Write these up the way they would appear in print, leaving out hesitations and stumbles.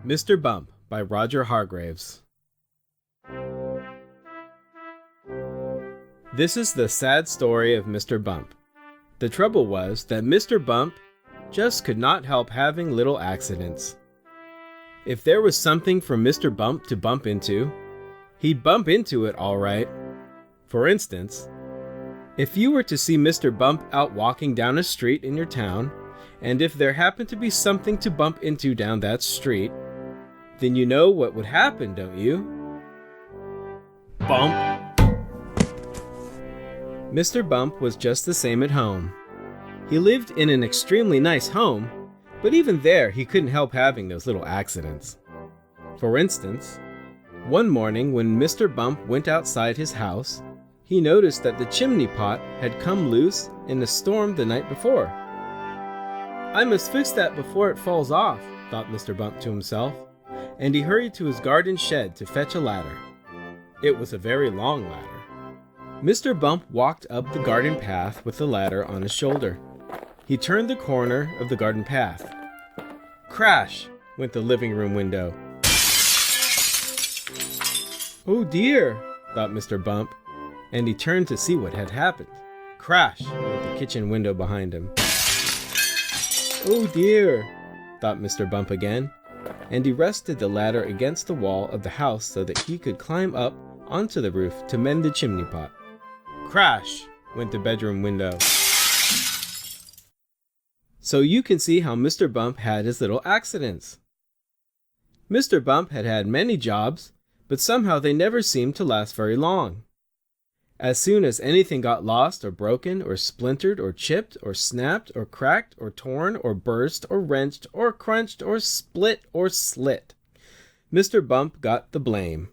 Mr. Bump by Roger Hargreaves. This is the sad story of Mr. Bump. The trouble was that Mr. Bump just could not help having little accidents. If there was something for Mr. Bump to bump into, he'd bump into it all right. For instance, if you were to see Mr. Bump out walking down a street in your town, and if there happened to be something to bump into down that street, then you know what would happen, don't you? Bump! Mr. Bump was just the same at home. He lived in an extremely nice home, but even there he couldn't help having those little accidents. For instance, one morning when Mr. Bump went outside his house, he noticed that the chimney pot had come loose in a storm the night before. "I must fix that before it falls off," thought Mr. Bump to himself, and he hurried to his garden shed to fetch a ladder. It was a very long ladder. Mr. Bump walked up the garden path with the ladder on his shoulder. He turned the corner of the garden path. Crash went the living room window. "Oh dear," thought Mr. Bump, and he turned to see what had happened. Crash went the kitchen window behind him. "Oh dear," thought Mr. Bump again, and he rested the ladder against the wall of the house so that he could climb up onto the roof to mend the chimney pot. Crash went the bedroom window. So you can see how Mr. Bump had his little accidents. Mr. Bump had had many jobs, but somehow they never seemed to last very long. As soon as anything got lost or broken or splintered or chipped or snapped or cracked or torn or burst or wrenched or crunched or split or slit, Mr. Bump got the blame.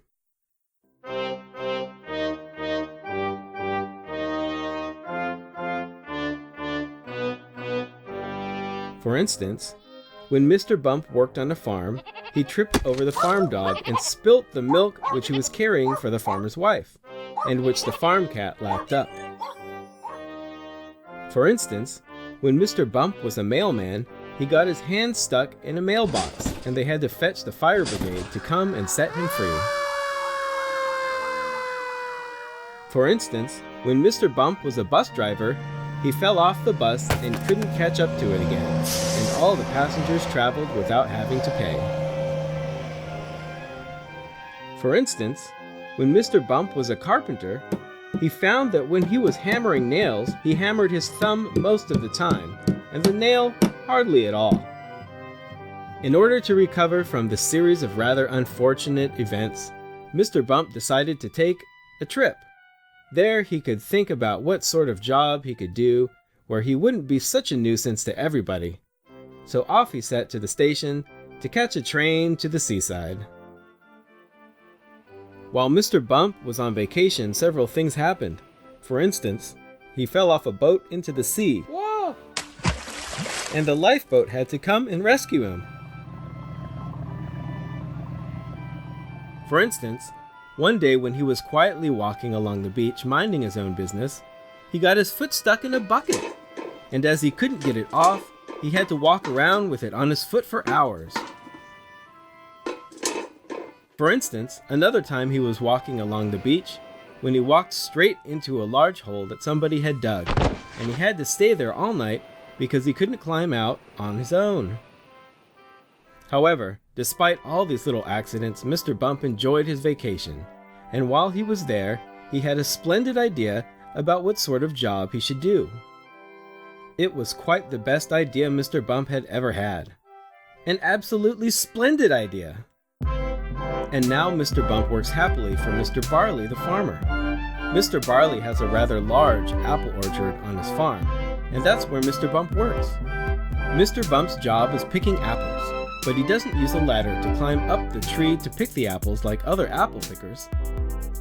For instance, when Mr. Bump worked on a farm, he tripped over the farm dog and spilt the milk which he was carrying for the farmer's wife, and which the farm cat lapped up. For instance, when Mr. Bump was a mailman, he got his hand stuck in a mailbox, and they had to fetch the fire brigade to come and set him free. For instance, when Mr. Bump was a bus driver, he fell off the bus and couldn't catch up to it again, and all the passengers traveled without having to pay. For instance, when Mr. Bump was a carpenter, he found that when he was hammering nails, he hammered his thumb most of the time, and the nail hardly at all. In order to recover from the series of rather unfortunate events, Mr. Bump decided to take a trip. There he could think about what sort of job he could do where he wouldn't be such a nuisance to everybody. So off he set to the station to catch a train to the seaside. While Mr. Bump was on vacation, several things happened. For instance, he fell off a boat into the sea. Whoa! And the lifeboat had to come and rescue him. For instance, one day when he was quietly walking along the beach minding his own business, he got his foot stuck in a bucket, and as he couldn't get it off, he had to walk around with it on his foot for hours. For instance, another time he was walking along the beach when he walked straight into a large hole that somebody had dug, and he had to stay there all night because he couldn't climb out on his own. However, despite all these little accidents, Mr. Bump enjoyed his vacation, and while he was there, he had a splendid idea about what sort of job he should do. It was quite the best idea Mr. Bump had ever had. An absolutely splendid idea! And now Mr. Bump works happily for Mr. Barley the farmer. Mr. Barley has a rather large apple orchard on his farm, and that's where Mr. Bump works. Mr. Bump's job is picking apples, but he doesn't use a ladder to climb up the tree to pick the apples like other apple pickers.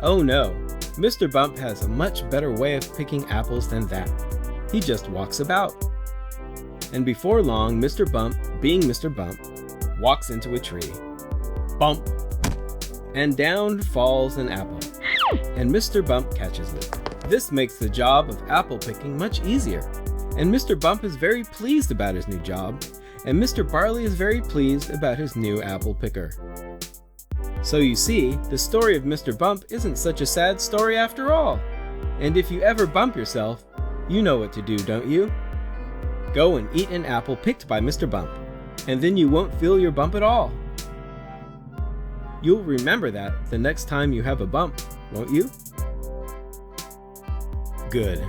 Oh no, Mr. Bump has a much better way of picking apples than that. He just walks about. And before long, Mr. Bump, being Mr. Bump, walks into a tree. Bump! And down falls an apple, and Mr. Bump catches it. This makes the job of apple picking much easier, and Mr. Bump is very pleased about his new job, and Mr. Barley is very pleased about his new apple picker. So you see, the story of Mr. Bump isn't such a sad story after all. And if you ever bump yourself, you know what to do, don't you? Go and eat an apple picked by Mr. Bump, and then you won't feel your bump at all. You'll remember that the next time you have a bump, won't you? Good.